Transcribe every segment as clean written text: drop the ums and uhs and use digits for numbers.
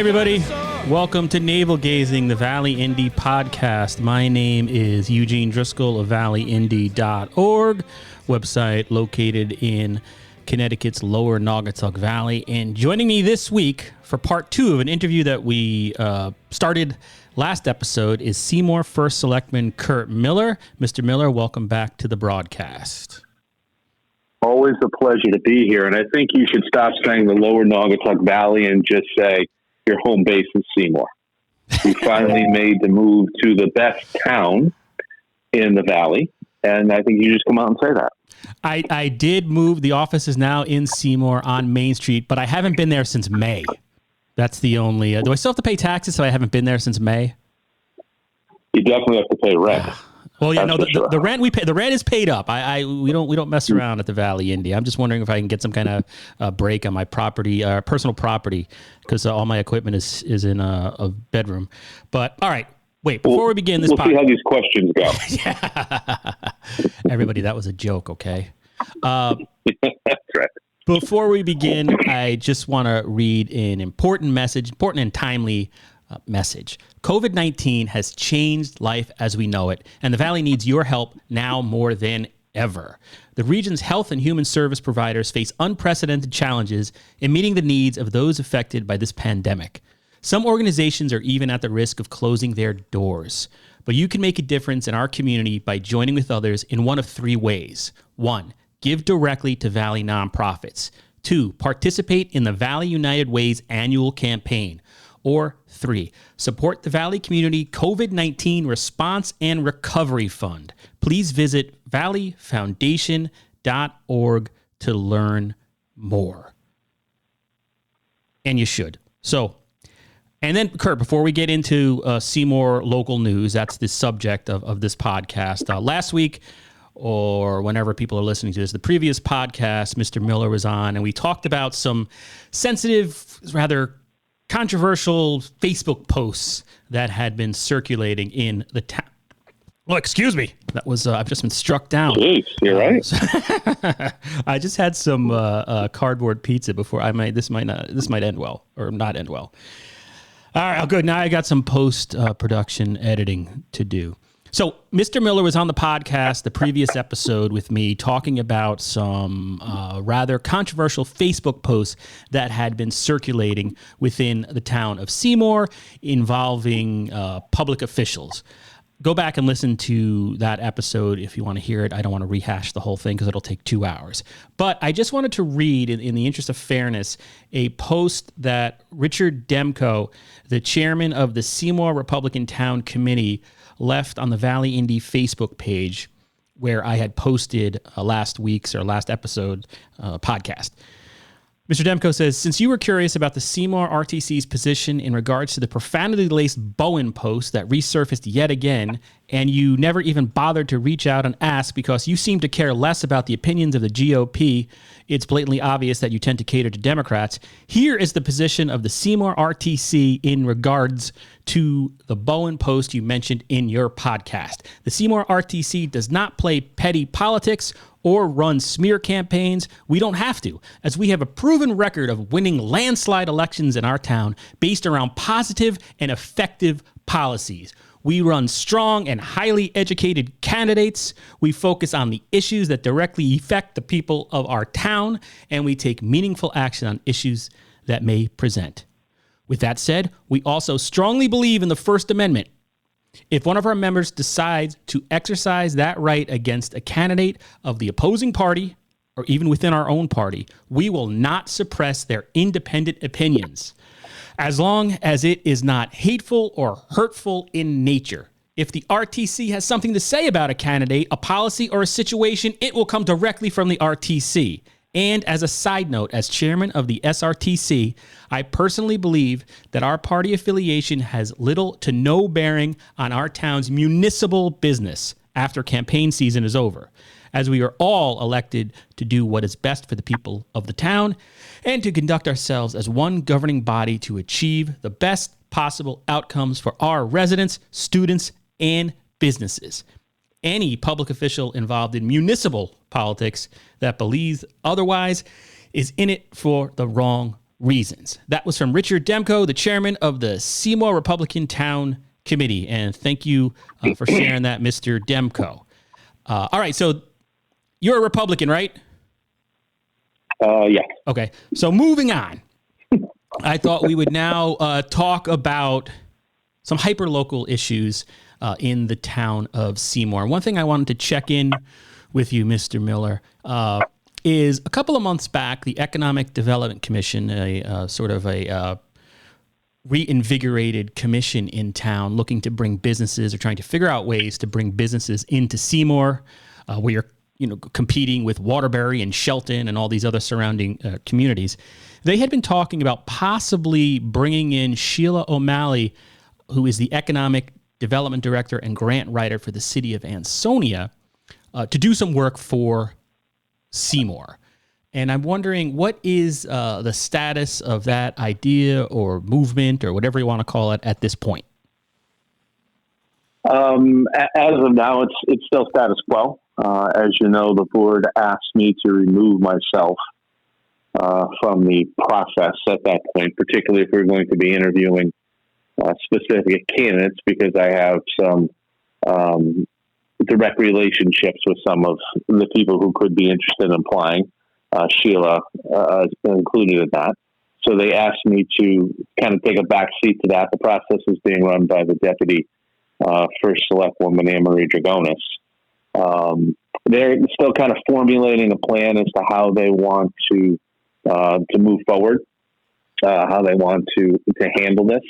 everybody. Welcome to Navel Gazing, the Valley Indy podcast. My name is Eugene Driscoll of valleyindy.org, website located in Connecticut's lower Naugatuck Valley. And joining me this week for part 2 of an interview that we started last episode is Seymour First Selectman Kurt Miller. Mr. Miller, welcome back to the broadcast. Always a pleasure to be here. And I think you should stop saying the lower Naugatuck Valley and just say your home base is Seymour. We finally made the move to the best town in the valley. And I think you just come out and say that. I did move. The office is now in Seymour on Main Street, but I haven't been there since May. That's the only... do I still have to pay taxes if I haven't been there since May? You definitely have to pay rent. Well, yeah, no, the rent we pay, the rent is paid up. We don't mess around at the Valley Indy. I'm just wondering if I can get some kind of break on my property, personal property, because all my equipment is in a bedroom. But all right, wait, before we begin this, we'll see how these questions go. Yeah. Everybody, that was a joke, okay? That's right. Before we begin, I just want to read an important and timely message. COVID-19 has changed life as we know it, and the Valley needs your help now more than ever. The region's health and human service providers face unprecedented challenges in meeting the needs of those affected by this pandemic. Some organizations are even at the risk of closing their doors. But you can make a difference in our community by joining with others in one of 3 ways. 1, give directly to Valley nonprofits. 2, participate in the Valley United Way's annual campaign. Or 3, support the Valley Community COVID-19 Response and Recovery Fund. Please visit valleyfoundation.org to learn more. And you should. So, and then, Kurt, before we get into Seymour local news, that's the subject of this podcast. Last week, or whenever people are listening to this, the previous podcast, Mr. Miller was on, and we talked about some sensitive, rather controversial Facebook posts that had been circulating in the town. Oh, excuse me. That was, I've just been struck down. Jeez, you're right. I just had some cardboard pizza before. This might end well, or not end well. All right, good. Now I got some post-production editing to do. So Mr. Miller was on the podcast, the previous episode with me, talking about some rather controversial Facebook posts that had been circulating within the town of Seymour involving public officials. Go back and listen to that episode if you want to hear it. I don't want to rehash the whole thing because it'll take 2 hours. But I just wanted to read, in the interest of fairness, a post that Richard Demko, the chairman of the Seymour Republican Town Committee, left on the Valley Indy Facebook page, where I had posted last episode podcast. Mr. Demko says, since you were curious about the Seymour RTC's position in regards to the profanity-laced Bowen post that resurfaced yet again, and you never even bothered to reach out and ask because you seem to care less about the opinions of the GOP, it's blatantly obvious that you tend to cater to Democrats. Here is the position of the Seymour RTC in regards to the Bowen post you mentioned in your podcast. The Seymour RTC does not play petty politics or run smear campaigns. We don't have to, as we have a proven record of winning landslide elections in our town based around positive and effective policies. We run strong and highly educated candidates. We focus on the issues that directly affect the people of our town, and we take meaningful action on issues that may present. With that said, we also strongly believe in the First Amendment. If one of our members decides to exercise that right against a candidate of the opposing party, or even within our own party, we will not suppress their independent opinions, as long as it is not hateful or hurtful in nature. If the RTC has something to say about a candidate, a policy, or a situation, it will come directly from the RTC. And as a side note, as chairman of the SRTC, I personally believe that our party affiliation has little to no bearing on our town's municipal business after campaign season is over, as we are all elected to do what is best for the people of the town and to conduct ourselves as one governing body to achieve the best possible outcomes for our residents, students, and businesses. Any public official involved in municipal politics that believes otherwise is in it for the wrong reasons. That was from Richard Demko, the chairman of the Seymour Republican Town Committee. And thank you for sharing that, Mr. Demko. All right, so you're a Republican, right? Yeah. Okay, so moving on. I thought we would now talk about some hyperlocal issues in the town of Seymour. One thing I wanted to check in with you, Mr. Miller, is a couple of months back, the Economic Development Commission, a sort of a reinvigorated commission in town looking to bring businesses or trying to figure out ways to bring businesses into Seymour, where you're competing with Waterbury and Shelton and all these other surrounding communities. They had been talking about possibly bringing in Sheila O'Malley, who is the Economic Development Director and grant writer for the city of Ansonia, to do some work for Seymour. And I'm wondering, what is the status of that idea or movement or whatever you want to call it at this point? As of now, it's still status quo. As you know, the board asked me to remove myself from the process at that point, particularly if we're going to be interviewing specific candidates, because I have some direct relationships with some of the people who could be interested in applying. Sheila included in that. So they asked me to kind of take a back seat to that. The process is being run by the deputy first Selectwoman, Anne Marie Dragonis. They're still kind of formulating a plan as to how they want to move forward, how they want to handle this.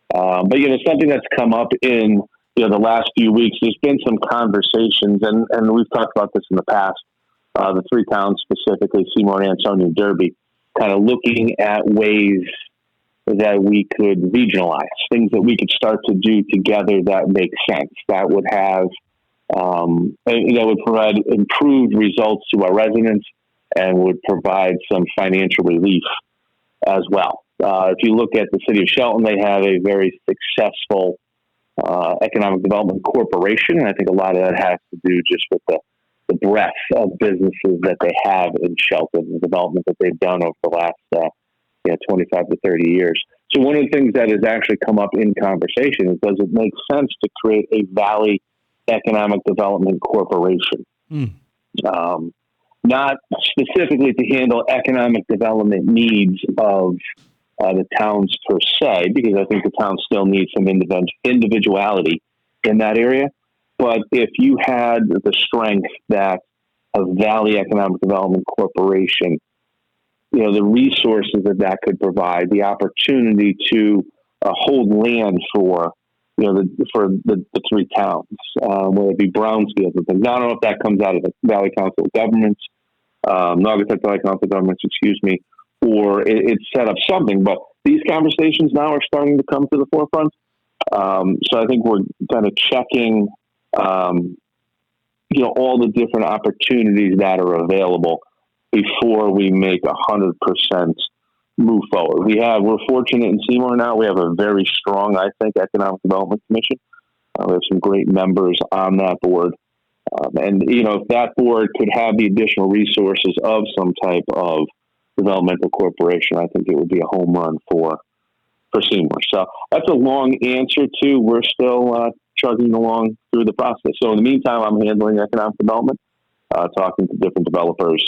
But something that's come up in the last few weeks. There's been some conversations, and we've talked about this in the past. The three towns, specifically Seymour, Ansonia, and Derby, kind of looking at ways that we could regionalize, things that we could start to do together that make sense, that would have, that would provide improved results to our residents and would provide some financial relief as well. If you look at the city of Shelton, they have a very successful economic development corporation, and I think a lot of that has to do just with the breadth of businesses that they have in Shelton, the development that they've done over the last 25 to 30 years. So one of the things that has actually come up in conversation is, does it make sense to create a Valley Economic Development Corporation? Not specifically to handle economic development needs of the towns per se, because I think the town still needs some individuality in that area. But if you had the strength that a Valley Economic Development Corporation, the resources that could provide, the opportunity to hold land for the three towns, whether it be brownfields and things. Now, I don't know if that comes out of the Valley Council of Governments, Naugatuck Valley Council of Governments, or it's set up something. But these conversations now are starting to come to the forefront. So I think we're kind of checking, all the different opportunities that are available before we make 100% move forward. We're fortunate in Seymour now. We have a very strong, I think, Economic Development Commission. We have some great members on that board. And if that board could have the additional resources of some type of developmental corporation, I think it would be a home run for Seymour. So that's a long answer to, we're still chugging along through the process. So in the meantime, I'm handling economic development, talking to different developers,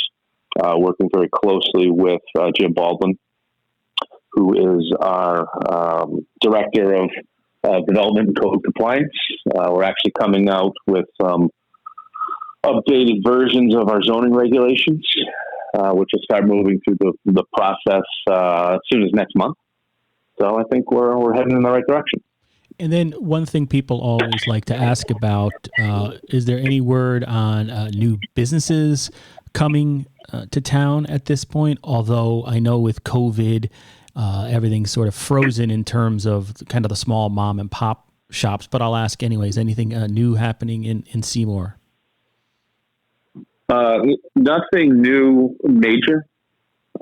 working very closely with Jim Baldwin, who is our Director of Development and Code Compliance. We're actually coming out with some updated versions of our zoning regulations, which will start moving through the process as soon as next month. So I think we're heading in the right direction. And then one thing people always like to ask about, is there any word on new businesses coming to town at this point? Although I know with COVID, everything's sort of frozen in terms of kind of the small mom and pop shops. But I'll ask anyways, anything new happening in Seymour? Nothing new major.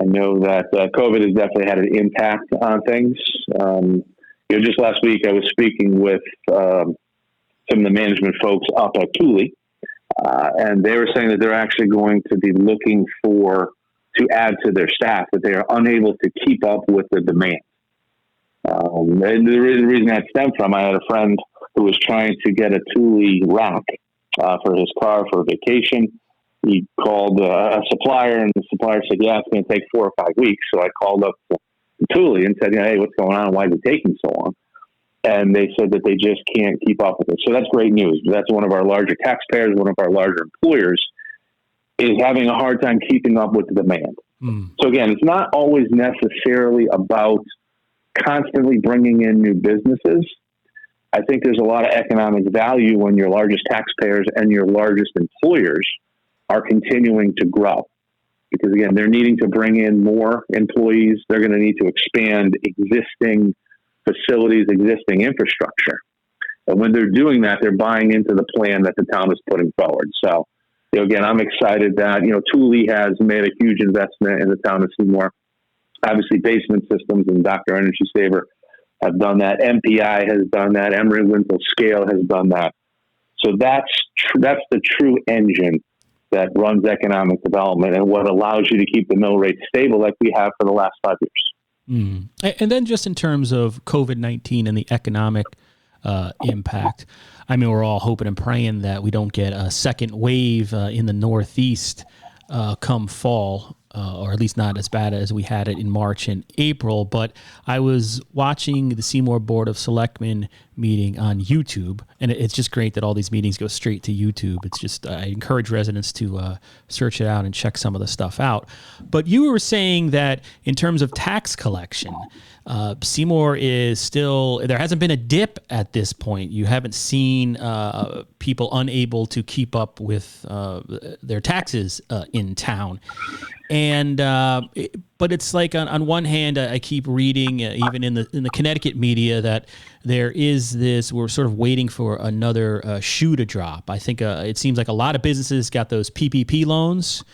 I know that COVID has definitely had an impact on things. Just last week I was speaking with some of the management folks up at Thule, and they were saying that they're actually going to be looking for to add to their staff, that they are unable to keep up with the demand. And the reason that stemmed from, I had a friend who was trying to get a Thule rack for his car for a vacation. He called a supplier, and the supplier said, yeah, it's going to take 4 or 5 weeks. So I called up Thule and said, hey, what's going on? Why is it taking so long? And they said that they just can't keep up with it. So that's great news. That's one of our larger taxpayers, one of our larger employers is having a hard time keeping up with the demand. So again, it's not always necessarily about constantly bringing in new businesses. I think there's a lot of economic value when your largest taxpayers and your largest employers are continuing to grow. Because again, they're needing to bring in more employees. They're going to need to expand existing facilities, existing infrastructure. And when they're doing that, they're buying into the plan that the town is putting forward. So, again, I'm excited that, Thule has made a huge investment in the town of Seymour. Obviously, Basement Systems and Dr. Energy Saver have done that. MPI has done that. Emery Winslow Scale has done that. So that's the true engine that runs economic development and what allows you to keep the mill rate stable like we have for the last 5 years. And then just in terms of COVID-19 and the economic impact, I mean, we're all hoping and praying that we don't get a second wave in the Northeast come fall, or at least not as bad as we had it in March and April. But I was watching the Seymour Board of Selectmen meeting on YouTube, and it's just great that all these meetings go straight to YouTube. It's just, I encourage residents to search it out and check some of the stuff out. But you were saying that in terms of tax collection, Seymour is still, there hasn't been a dip at this point. You haven't seen people unable to keep up with their taxes in town. And but it's like on one hand, I keep reading even in the Connecticut media that there is this, we're sort of waiting for another shoe to drop. I think it seems like a lot of businesses got those PPP loans,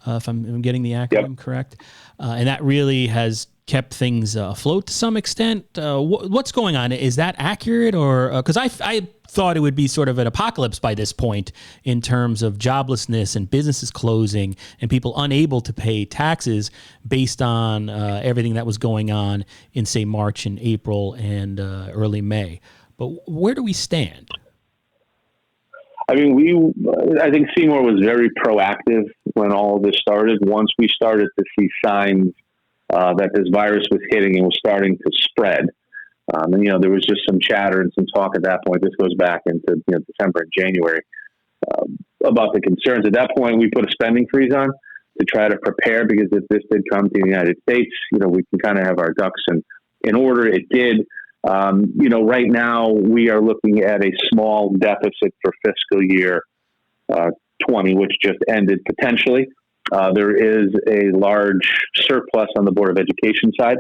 if I'm getting the acronym correct, and that really has kept things afloat to some extent. What's going on? Is that accurate? Or because I thought it would be sort of an apocalypse by this point in terms of joblessness and businesses closing and people unable to pay taxes based on everything that was going on in, say, March and April and early May. But where do we stand? I mean, I think Seymour was very proactive when all of this started. Once we started to see signs that this virus was hitting and was starting to spread. And, there was just some chatter and some talk at that point. This goes back into December and January about the concerns. At that point, we put a spending freeze on to try to prepare, because if this did come to the United States, we can kind of have our ducks in order. It did. Right now we are looking at a small deficit for fiscal year 20, which just ended potentially. There is a large surplus on the Board of Education side.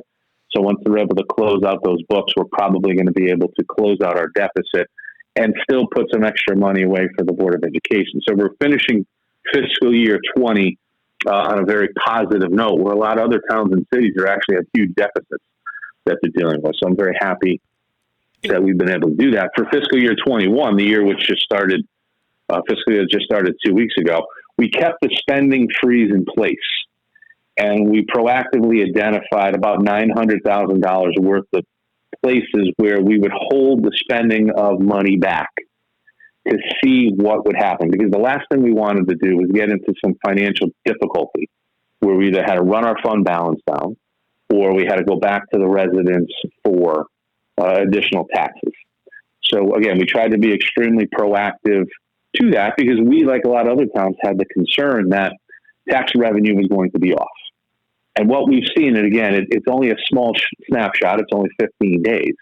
So once they're able to close out those books, we're probably going to be able to close out our deficit and still put some extra money away for the Board of Education. So we're finishing fiscal year 20 on a very positive note, where a lot of other towns and cities are actually have huge deficits that they're dealing with. So I'm very happy that we've been able to do that. For fiscal year 21, the year which just started, fiscal year just started 2 weeks ago, we kept the spending freeze in place, and we proactively identified about $900,000 worth of places where we would hold the spending of money back to see what would happen. Because the last thing we wanted to do was get into some financial difficulty where we either had to run our fund balance down or we had to go back to the residents for additional taxes. So again, we tried to be extremely proactive to that, because we, like a lot of other towns, had the concern that tax revenue was going to be off. And what we've seen, and again, it's only a small snapshot, it's only 15 days,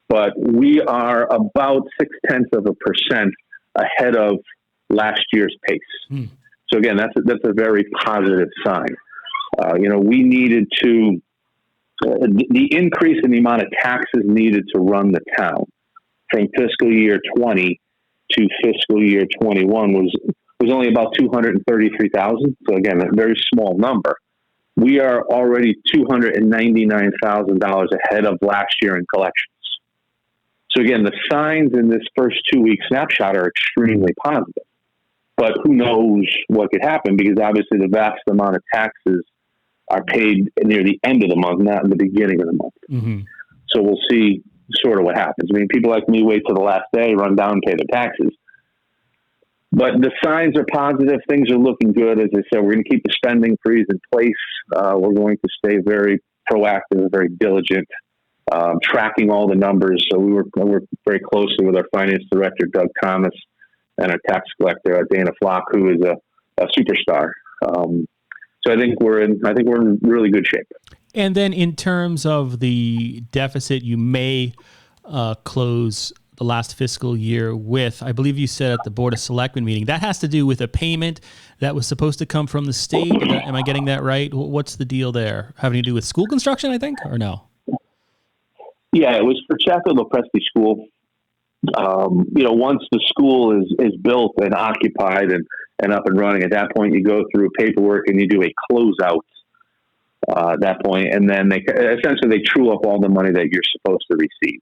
but we are about 0.6% ahead of last year's pace. So again, that's a very positive sign. We needed to, the increase in the amount of taxes needed to run the town from fiscal year 20 to fiscal year 21 was only about 233,000. So again, a very small number. We are already $299,000 ahead of last year in collections. So again, the signs in this first 2 week snapshot are extremely positive, but who knows what could happen, because obviously the vast amount of taxes are paid near the end of the month, not in the beginning of the month. Mm-hmm. So we'll see sort of what happens. I mean, people like me wait till the last day, run down and pay their taxes. But the signs are positive. Things are looking good. As I said, we're going to keep the spending freeze in place. We're going to stay very proactive, very diligent, tracking all the numbers. So we work very closely with our finance director, Doug Thomas, and our tax collector, Dana Flock, who is a superstar. So I think we're in really good shape. And then in terms of the deficit, you may close the last fiscal year with, I believe you said at the Board of Selectmen meeting, that has to do with a payment that was supposed to come from the state. Am I getting that right? What's the deal there? Having to do with school construction, I think, or no? Yeah, it was for Chaco Lopresti School. Once the school is built and occupied and up and running, at that point you go through paperwork and you do a closeout at that point, and then they true up all the money that you're supposed to receive.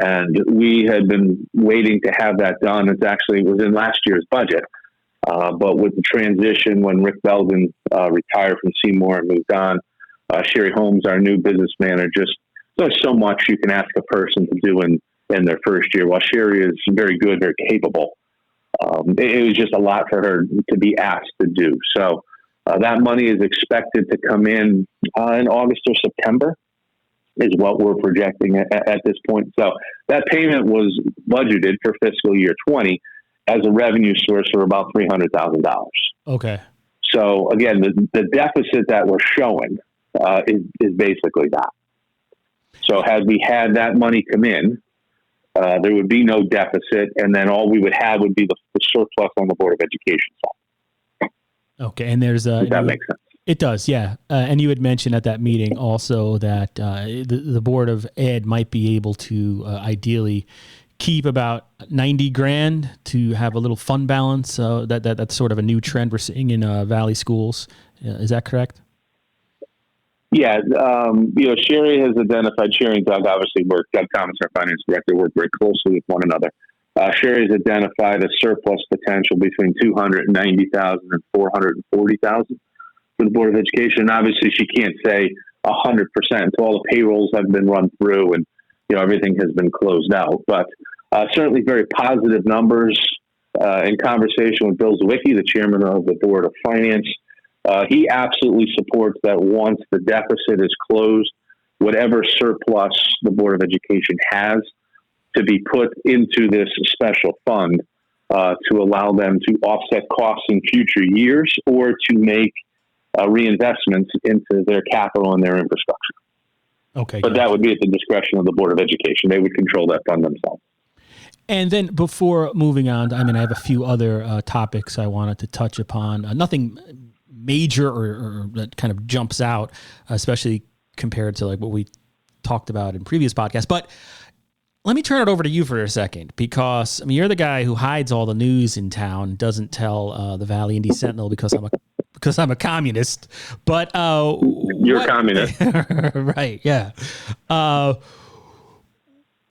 And we had been waiting to have that done. It was in last year's budget, but with the transition when Rick Belden retired from Seymour and moved on, Sherry Holmes, our new business manager, there's so much you can ask a person to do in their first year. While Sherry is very good, very capable, it was just a lot for her to be asked to do. So that money is expected to come in August or September is what we're projecting at this point. So that payment was budgeted for fiscal year 20 as a revenue source of about $300,000. Okay. So again, the deficit that we're showing is basically that. So had we had that money come in, there would be no deficit, and then all we would have would be the surplus on the Board of Education side. Okay, and there's Does that make sense? It does, yeah. And you had mentioned at that meeting also that the Board of Ed might be able to ideally keep about $90,000 to have a little fund balance. That's sort of a new trend we're seeing in Valley schools. Is that correct? Yeah, Sherry has identified. Sherry and Doug obviously Doug Thomas, our finance director, work very closely with one another. Sherry has identified a surplus potential between $290,000 and $440,000 for the Board of Education. Obviously, she can't say 100% until all the payrolls have been run through and everything has been closed out. But certainly, very positive numbers. In conversation with Bill Zwicky, the chairman of the Board of Finance, he absolutely supports that once the deficit is closed, whatever surplus the Board of Education has to be put into this special fund to allow them to offset costs in future years or to make reinvestments into their capital and their infrastructure. Okay. But that would be at the discretion of the Board of Education. They would control that fund themselves. And then before moving on, I have a few other topics I wanted to touch upon. Nothing major or that kind of jumps out, especially compared to like what we talked about in previous podcasts. But let me turn it over to you for a second, because you're the guy who hides all the news in town, doesn't tell the Valley Indy Sentinel because I'm a communist. But you're a communist, right? Yeah.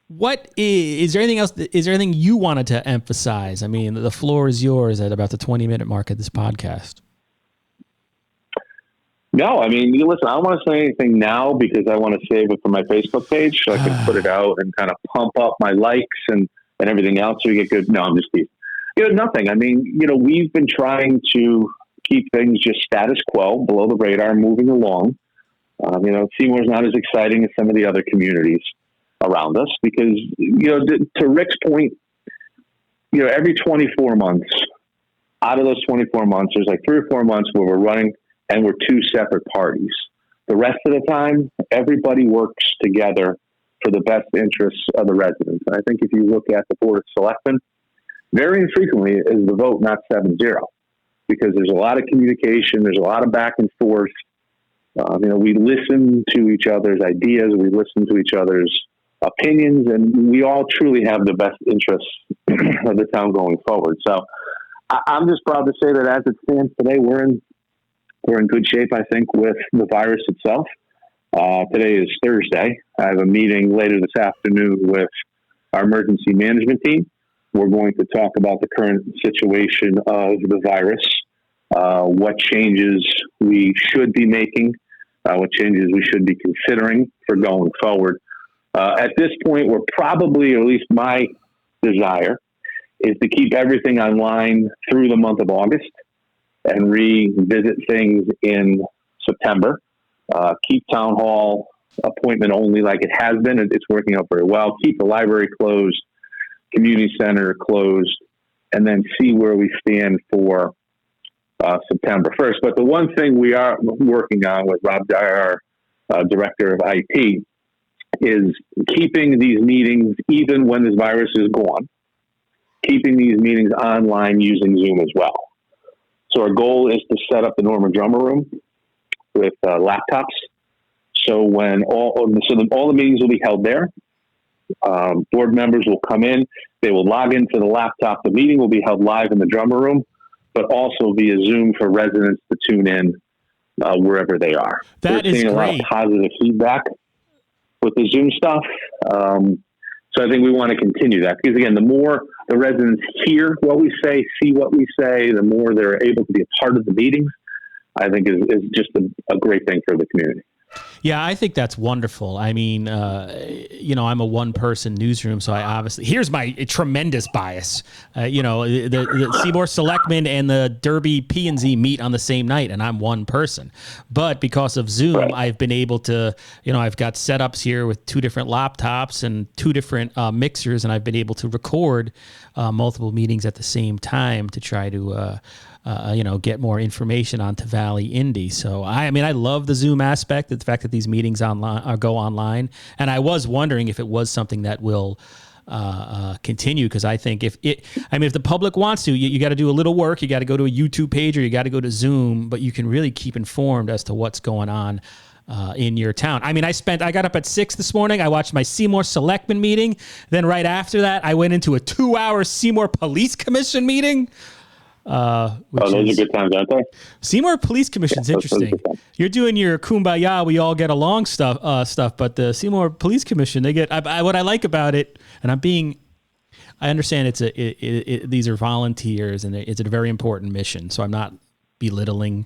What is there anything else? Is there anything you wanted to emphasize? The floor is yours at about the 20-minute mark of this podcast. No, you listen, I don't want to say anything now because I want to save it for my Facebook page so I can put it out and kind of pump up my likes and everything else so we get good. No, I'm just kidding. Nothing. We've been trying to keep things just status quo, below the radar, moving along. Seymour's not as exciting as some of the other communities around us because, to Rick's point, every 24 months, out of those 24 months, there's like 3 or 4 months where we're running and we're 2 separate parties. The rest of the time, everybody works together for the best interests of the residents. And I think if you look at the Board of Selectmen, very infrequently is the vote not 7-0 because there's a lot of communication, there's a lot of back and forth. We listen to each other's ideas, we listen to each other's opinions, and we all truly have the best interests of the town going forward. So I'm just proud to say that as it stands today, we're in good shape, I think, with the virus itself. Today is Thursday. I have a meeting later this afternoon with our emergency management team. We're going to talk about the current situation of the virus, what changes we should be making what changes we should be considering for going forward. At this point, we're probably, or at least my desire, is to keep everything online through the month of August and revisit things in September. Keep town hall appointment only like it has been. It's working out very well. Keep the library closed, community center closed, and then see where we stand for September 1st. But the one thing we are working on with Rob Dyer, our director of IT, is keeping these meetings, even when this virus is gone, keeping these meetings online using Zoom as well. So our goal is to set up the Norman Drummer Room with laptops. So when all the meetings will be held there. Board members will come in. They will log into the laptop. The meeting will be held live in the Drummer Room, but also via Zoom for residents to tune in wherever they are. That We're is seeing a lot of great. positive feedback with the Zoom stuff. So I think we want to continue that because, again, the more the residents hear what we say, see what we say, the more they're able to be a part of the meetings, I think is just a great thing for the community. Yeah, I think that's wonderful. I mean, I'm a one-person newsroom, so I obviously here's my tremendous bias. The Seymour Selectman and the Derby P&Z meet on the same night, and I'm one person. But because of Zoom, right, I've been able to, I've got setups here with 2 different laptops and 2 different mixers, and I've been able to record multiple meetings at the same time to try to get more information onto Valley Indy. So I love the Zoom aspect, the fact that these meetings go online. And I was wondering if it was something that will continue, because I think if the public wants to, you got to do a little work. You got to go to a YouTube page or you got to go to Zoom, but you can really keep informed as to what's going on in your town. I got up at 6 this morning. I watched my Seymour Selectman meeting. Then right after that, I went into a 2-hour Seymour Police Commission meeting. Those are good times, aren't they? Seymour Police Commission's interesting. You're doing your kumbaya, we all get along stuff, but the Seymour Police Commission, they get. What I like about it, and I understand these are volunteers, and it's a very important mission. So I'm not belittling,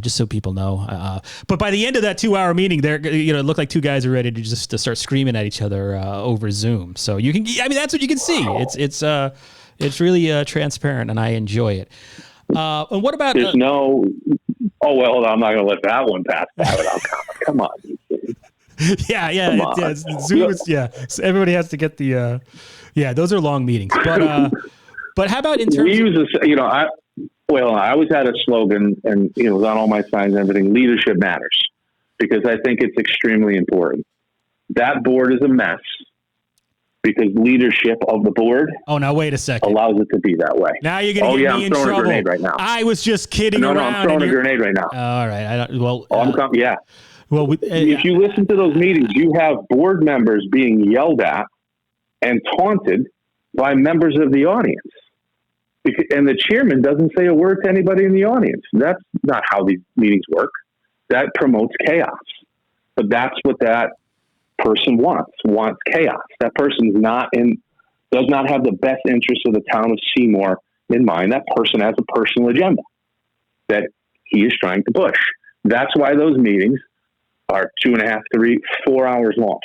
just so people know. But by the end of that 2-hour meeting, it looked like 2 guys are ready to start screaming at each other over Zoom. So you can, that's what you can see. It's really transparent, and I enjoy it. And what about? There's no. Oh well, I'm not going to let that one pass by without comment. Come on. Yeah. Zoom is, So everybody has to get the. Those are long meetings, but how about in terms? We use this. I always had a slogan, and it was on all my signs and everything. Leadership matters, because I think it's extremely important. That board is a mess, because leadership of the board. Oh, now wait a second. Allows it to be that way. Now you're going to get me in trouble. I'm throwing a grenade right now. I was just kidding around. No, I'm throwing a grenade right now. All right. Yeah. Well, if you listen to those meetings, you have board members being yelled at and taunted by members of the audience. And the chairman doesn't say a word to anybody in the audience. That's not how these meetings work. That promotes chaos. But that's what that person wants chaos. That person's does not have the best interest of the town of Seymour in mind. That person has a personal agenda that he is trying to push. That's why those meetings are 2.5, 3, 4 hours long.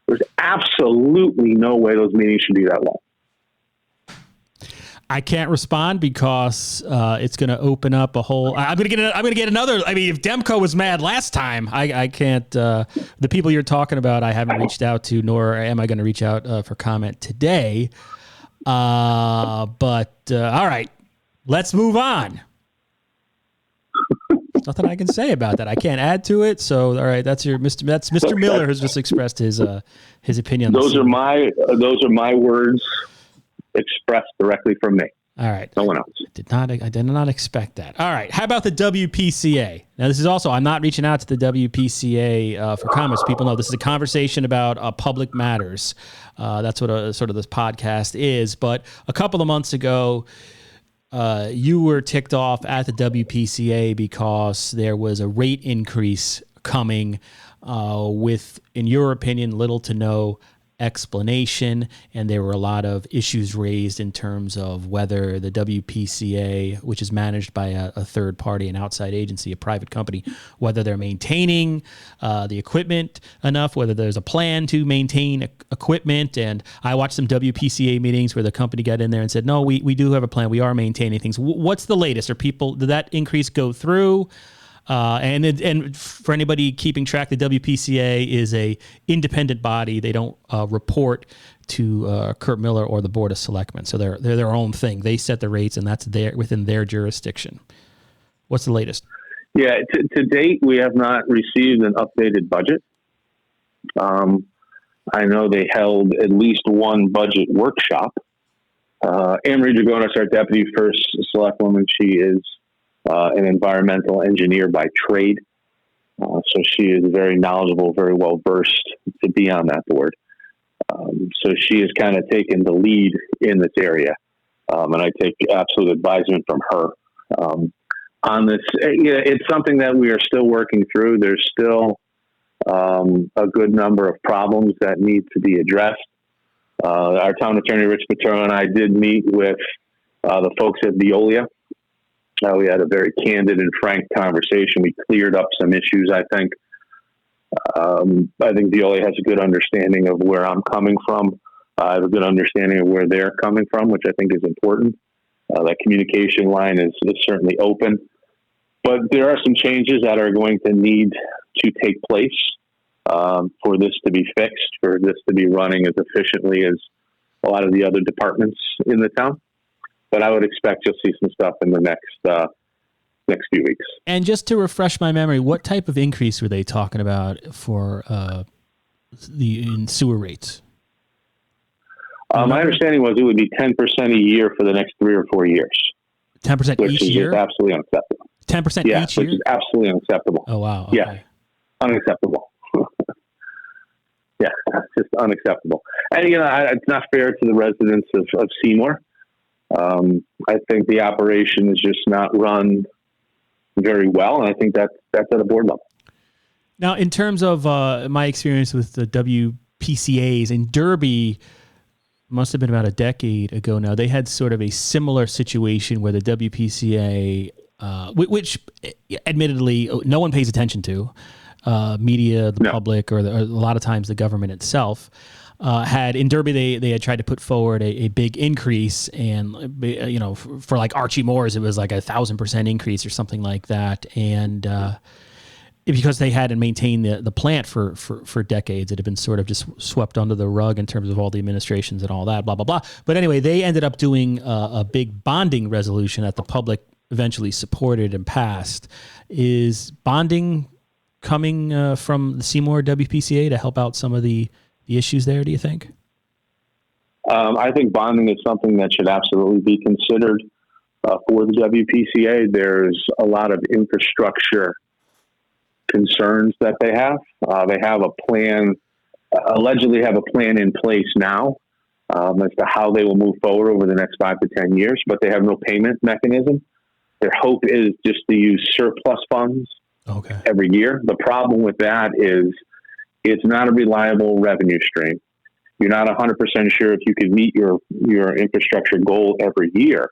There's absolutely no way those meetings should be that long. I can't respond because it's going to open up a whole. I'm going to get another. If Demko was mad last time, I can't. The people you're talking about, I haven't reached out to, nor am I going to reach out for comment today. But all right, let's move on. There's nothing I can say about that. I can't add to it. So all right, that's Mr. Miller has just expressed his opinion. Those are my words, expressed directly from me. All right. No one else. I did not expect that. All right. How about the WPCA? Now, this is also, I'm not reaching out to the WPCA for comments. People know this is a conversation about public matters. That's what sort of this podcast is. But a couple of months ago, you were ticked off at the WPCA because there was a rate increase coming with, in your opinion, little to no explanation, and there were a lot of issues raised in terms of whether the WPCA, which is managed by a third party, an outside agency, a private company, whether they're maintaining the equipment enough, whether there's a plan to maintain equipment. And I watched some WPCA meetings where the company got in there and said, no, we do have a plan. We are maintaining things. What's the latest? Did that increase go through? And for anybody keeping track, the WPCA is a independent body. They don't report to Kurt Miller or the Board of Selectmen. So they're their own thing. They set the rates, and that's within their jurisdiction. What's the latest? Yeah, to date, we have not received an updated budget. I know they held at least one budget workshop. Anne Marie Dragonis, our deputy first selectwoman, she is an environmental engineer by trade. So she is very knowledgeable, very well versed to be on that board. So she has kind of taken the lead in this area. And I take absolute advisement from her. On this, it's something that we are still working through. There's still a good number of problems that need to be addressed. Our town attorney, Rich Paterno, and I did meet with the folks at Veolia. We had a very candid and frank conversation. We cleared up some issues, I think. I think Veolia has a good understanding of where I'm coming from. I have a good understanding of where they're coming from, which I think is important. That communication line is certainly open. But there are some changes that are going to need to take place for this to be fixed, for this to be running as efficiently as a lot of the other departments in the town. But I would expect you'll see some stuff in the next few weeks. And just to refresh my memory, what type of increase were they talking about for in sewer rates? My understanding was it would be 10% a year for the next 3 or 4 years. 10% each year? Which is absolutely unacceptable. 10% each year? Which is absolutely unacceptable. Oh, wow. Okay. Yeah, unacceptable. Yeah, just unacceptable. And, it's not fair to the residents of Seymour. I think the operation is just not run very well, and I think that's at a board level. Now, in terms of my experience with the WPCAs in Derby, must have been about a decade ago now, they had sort of a similar situation where the WPCA, which admittedly no one pays attention to, media, the public, or a lot of times the government itself, had in Derby, they had tried to put forward a big increase, and for like Archie Moore's, it was like 1,000% increase or something like that, and because they hadn't maintained the plant for decades, it had been sort of just swept under the rug in terms of all the administrations and all that, blah blah blah. But anyway, they ended up doing a big bonding resolution that the public eventually supported and passed. Is bonding coming from the Seymour WPCA to help out some of the issues there, do you think? I think bonding is something that should absolutely be considered for the WPCA. There's a lot of infrastructure concerns that they have. They have a plan, allegedly have a plan in place now as to how they will move forward over the next 5 to 10 years, but they have no payment mechanism. Their hope is just to use surplus funds every year. The problem with that is it's not a reliable revenue stream. You're not 100% sure if you can meet your infrastructure goal every year.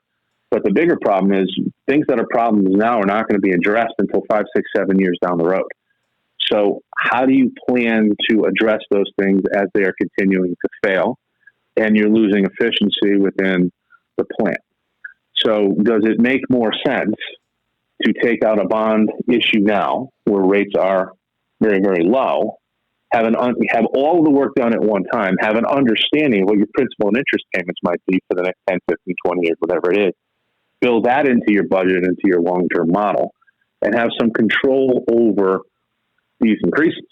But the bigger problem is things that are problems now are not going to be addressed until 5, 6, 7 years down the road. So how do you plan to address those things as they are continuing to fail and you're losing efficiency within the plant? So does it make more sense to take out a bond issue now where rates are very, very low, have all the work done at one time, have an understanding of what your principal and interest payments might be for the next 10, 15, 20 years, whatever it is, build that into your budget, into your long-term model, and have some control over these increases.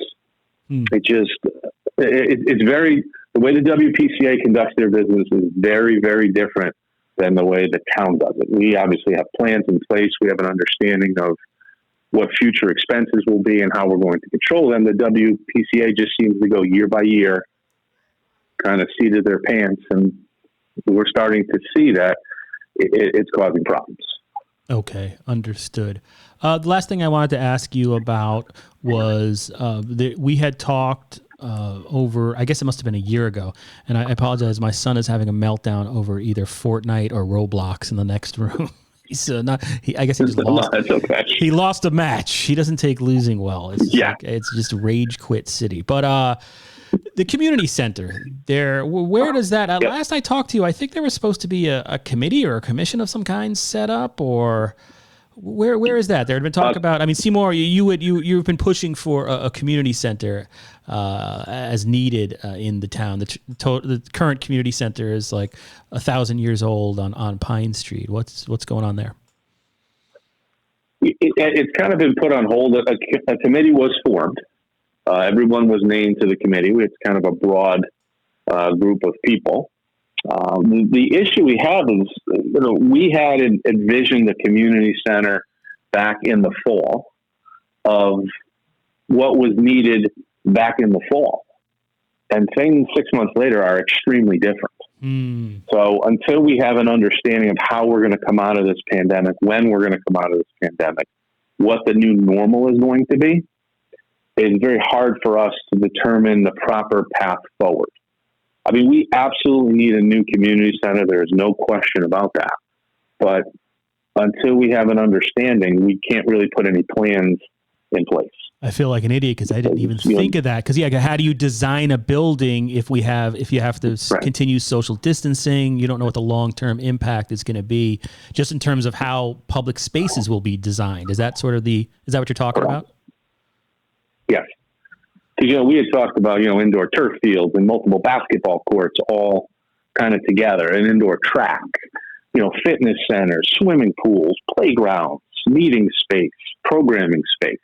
It's very, the way the WPCA conducts their business is very, very different than the way the town does it. We obviously have plans in place. We have an understanding of what future expenses will be and how we're going to control them. The WPCA just seems to go year by year, kind of seat of their pants, and we're starting to see that it's causing problems. Okay, understood. The last thing I wanted to ask you about was we had talked over, I guess it must have been a year ago. And I apologize. My son is having a meltdown over either Fortnite or Roblox in the next room. He's I guess he just lost. No, that's okay. He lost a match. He doesn't take losing well. It's it's just rage quit city. But the community center there, where does that? Last I talked to you, I think there was supposed to be a committee or a commission of some kind set up, or where is that? There had been talk about. I mean, Seymour, you've been pushing for a community center as needed in the town. The current community center is like 1,000 years old on Pine Street. What's going on there? It's kind of been put on hold. A committee was formed. Everyone was named to the committee. It's kind of a broad group of people. The issue we have is, we had envisioned the community center back in the fall of what was needed back in the fall. And things 6 months later are extremely different. So until we have an understanding of how we're going to come out of this pandemic, when we're going to come out of this pandemic, what the new normal is going to be, it's very hard for us to determine the proper path forward. I mean, we absolutely need a new community center. There is no question about that. But until we have an understanding, we can't really put any plans in place. I feel like an idiot because I didn't even think of that. Because how do you design a building if you have to continue social distancing? You don't know what the long-term impact is going to be, just in terms of how public spaces will be designed. Is that what you're talking about? Yes. Because, we had talked about, indoor turf fields and multiple basketball courts all kind of together, an indoor track, fitness centers, swimming pools, playgrounds, meeting space, programming space.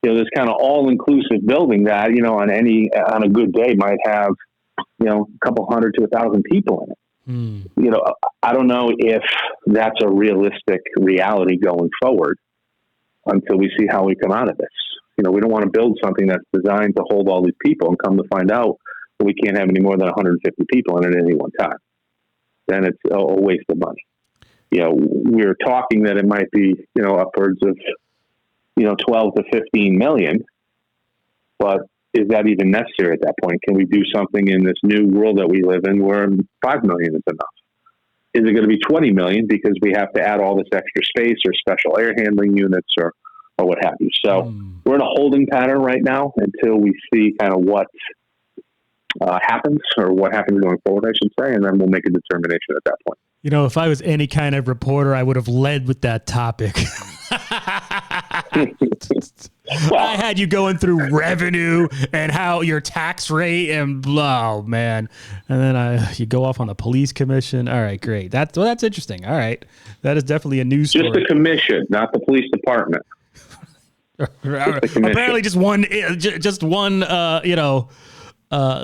This kind of all-inclusive building that, on a good day might have, a couple hundred to 1,000 people in it. I don't know if that's a realistic reality going forward until we see how we come out of this. We don't want to build something that's designed to hold all these people and come to find out we can't have any more than 150 people in it at any one time. Then it's a waste of money. We're talking that it might be, upwards of, 12 to 15 million, but is that even necessary at that point? Can we do something in this new world that we live in where 5 million is enough? Is it going to be 20 million because we have to add all this extra space or special air handling units or what have you? So we're in a holding pattern right now until we see kind of what happens or what happens going forward, I should say, and then we'll make a determination at that point. If I was any kind of reporter, I would have led with that topic. I had you going through revenue and how your tax rate and man. And then you go off on the police commission. All right, great. That's interesting. All right. That is definitely a news story. Just the commission, not the police department. Apparently just one,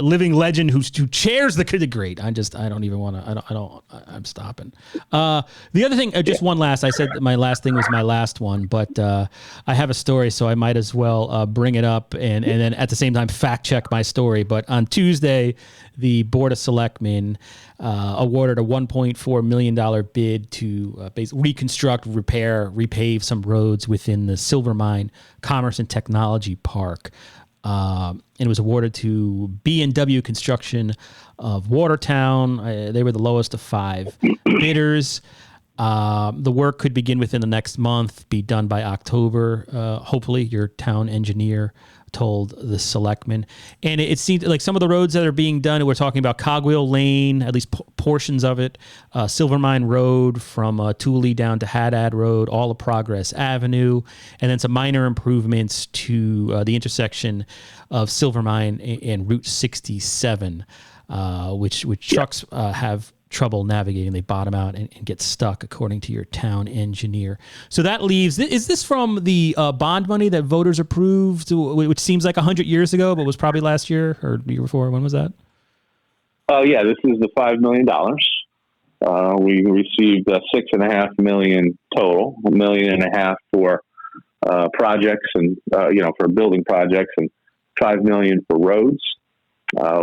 living legend who chairs the great. I don't even want to. I'm stopping. The other thing, one last. I said that my last thing was my last one, but I have a story, so I might as well bring it up and then at the same time fact check my story. But on Tuesday, the Board of Selectmen awarded a $1.4 million bid to basically reconstruct, repair, repave some roads within the Silvermine Commerce and Technology Park. And it was awarded to B&W Construction of Watertown. They were the lowest of 5 bidders. The work could begin within the next month, be done by October. Hopefully, your town engineer told the selectmen. And it seemed like some of the roads that are being done, we're talking about Cogwheel Lane, at least portions of it, Silvermine Road from Thule down to Haddad Road, all of Progress Avenue, and then some minor improvements to the intersection of Silvermine and Route 67, which trucks have trouble navigating. They bottom out and get stuck, according to your town engineer. So that leaves, is this from the bond money that voters approved, which seems like 100 years ago, but was probably last year or the year before? When was that? Yeah, this is the $5 million. We received $6.5 million total, $1.5 million for projects and, for building projects, and $5 million for roads.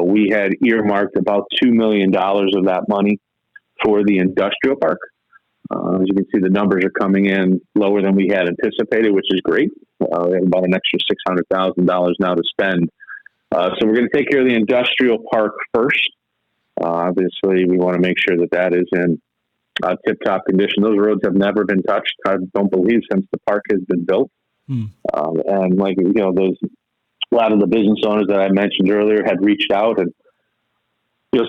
We had earmarked about $2 million of that money for the industrial park. As you can see, the numbers are coming in lower than we had anticipated, which is great. We have about an extra $600,000 now to spend So we're going to take care of the industrial park first. Obviously, we want to make sure that is in tip-top condition. Those roads have never been touched, I don't believe, since the park has been built. And like, a lot of the business owners that I mentioned earlier had reached out and,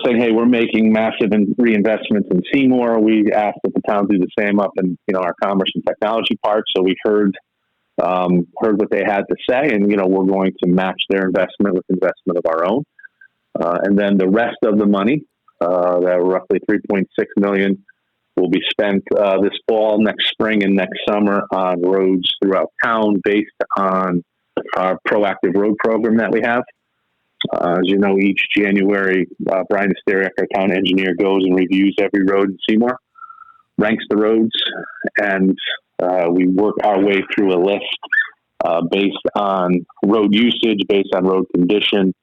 saying, hey, we're making massive reinvestments in Seymour. We asked that the town do the same up in, our commerce and technology park. So we heard what they had to say, and, we're going to match their investment with investment of our own. And then the rest of the money, that roughly $3.6 million, will be spent this fall, next spring, and next summer on roads throughout town based on our proactive road program that we have. As you know, each January, Brian Asteriak, our town engineer, goes and reviews every road in Seymour, ranks the roads, and we work our way through a list based on road usage, based on road condition,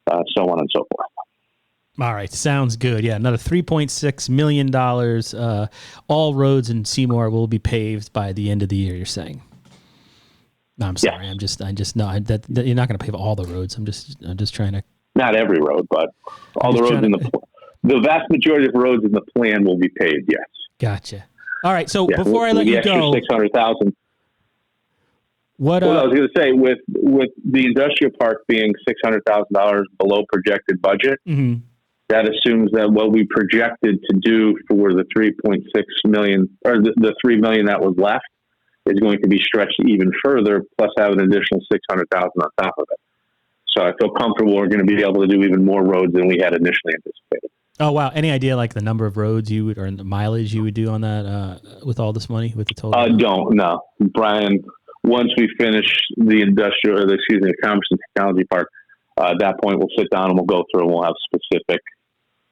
so on and so forth. All right. Sounds good. Yeah. Another $3.6 million. All roads in Seymour will be paved by the end of the year, you're saying? No, I'm sorry. Yeah. You're not going to pave all the roads. I'm just trying to. Not every road, but all the roads the vast majority of roads in the plan will be paved. Yes. Gotcha. All right. So before I let you go, $600,000. What I was going to say, with the industrial park being $600,000 below projected budget, that assumes that what we projected to do for the $3.6 million, or the $3 million that was left, is going to be stretched even further, plus have an additional $600,000 on top of it. So I feel comfortable we're going to be able to do even more roads than we had initially anticipated. Oh, wow. Any idea like the number of roads you would, or the mileage you would do on that with all this money, with the total? Don't, no. Brian, once we finish the commerce and technology park, at that point we'll sit down and we'll go through and we'll have specific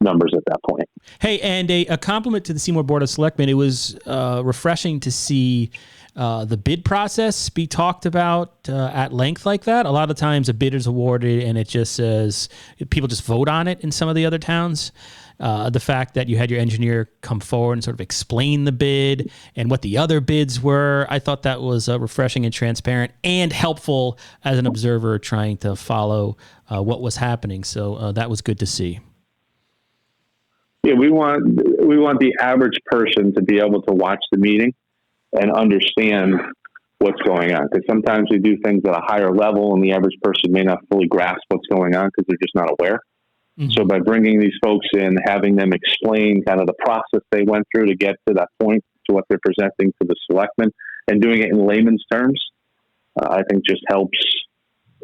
numbers at that point. Hey, and a compliment to the Seymour Board of Selectmen. It was refreshing to see the bid process be talked about at length like that. A lot of times a bid is awarded and it just says people just vote on it in some of the other towns. The fact that you had your engineer come forward and sort of explain the bid and what the other bids were, I thought that was refreshing and transparent and helpful as an observer trying to follow what was happening. So that was good to see. Yeah, we want the average person to be able to watch the meeting and understand what's going on. Because sometimes we do things at a higher level and the average person may not fully grasp what's going on because they're just not aware. So by bringing these folks in, having them explain kind of the process they went through to get to that point, to what they're presenting to the selectmen, and doing it in layman's terms, I think just helps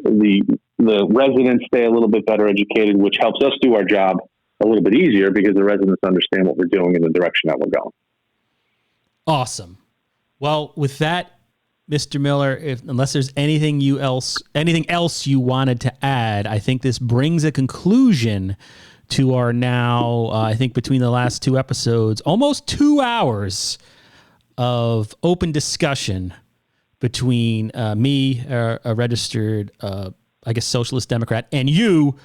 the residents stay a little bit better educated, which helps us do our job a little bit easier because the residents understand what we're doing in the direction that we're going. Awesome. Well, with that, Mr. Miller, unless there's anything else you wanted to add, I think this brings a conclusion to our now, I think between the last two episodes, almost 2 hours of open discussion between me, a registered, Socialist Democrat, and you,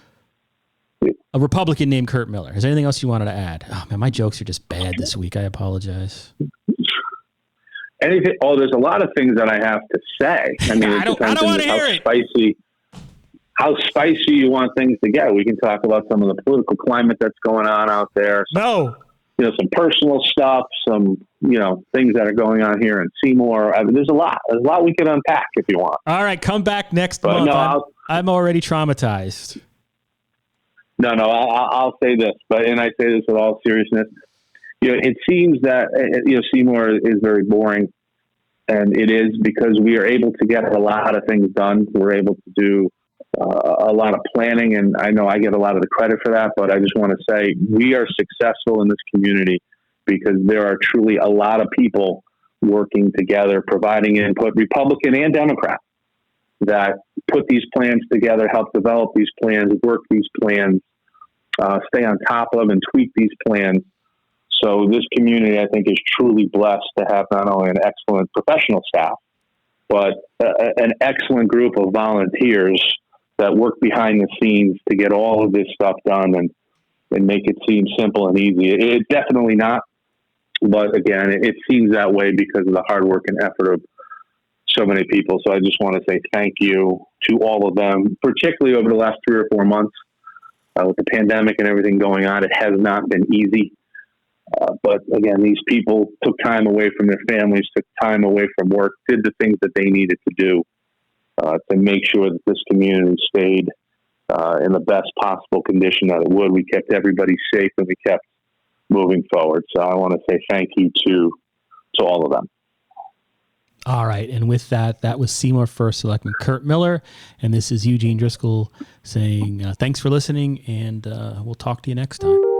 a Republican named Kurt Miller. Is there anything else you wanted to add? Oh, man, my jokes are just bad this week. I apologize. Anything? Oh, there's a lot of things that I have to say. I mean, I don't want to hear it. How spicy you want things to get. We can talk about some of the political climate that's going on out there. Some personal stuff, some things that are going on here in Seymour. I mean, there's a lot we can unpack if you want. All right, come back next month. No, I'm already traumatized. No, I'll say this, and I say this with all seriousness. It seems that Seymour is very boring, and it is because we are able to get a lot of things done. We're able to do a lot of planning, and I know I get a lot of the credit for that, but I just want to say we are successful in this community because there are truly a lot of people working together, providing input, Republican and Democrat, that put these plans together, help develop these plans, work these plans, stay on top of and tweak these plans. So this community, I think, is truly blessed to have not only an excellent professional staff, but an excellent group of volunteers that work behind the scenes to get all of this stuff done and make it seem simple and easy. It's definitely not, but again, it seems that way because of the hard work and effort of so many people. So I just want to say thank you to all of them, particularly over the last 3 or 4 months with the pandemic and everything going on. It has not been easy. But again, these people took time away from their families, took time away from work, did the things that they needed to do to make sure that this community stayed in the best possible condition that it would. We kept everybody safe and we kept moving forward. So I want to say thank you to all of them. All right. And with that, that was Seymour First Selectman Kurt Miller. And this is Eugene Driscoll saying thanks for listening, and we'll talk to you next time.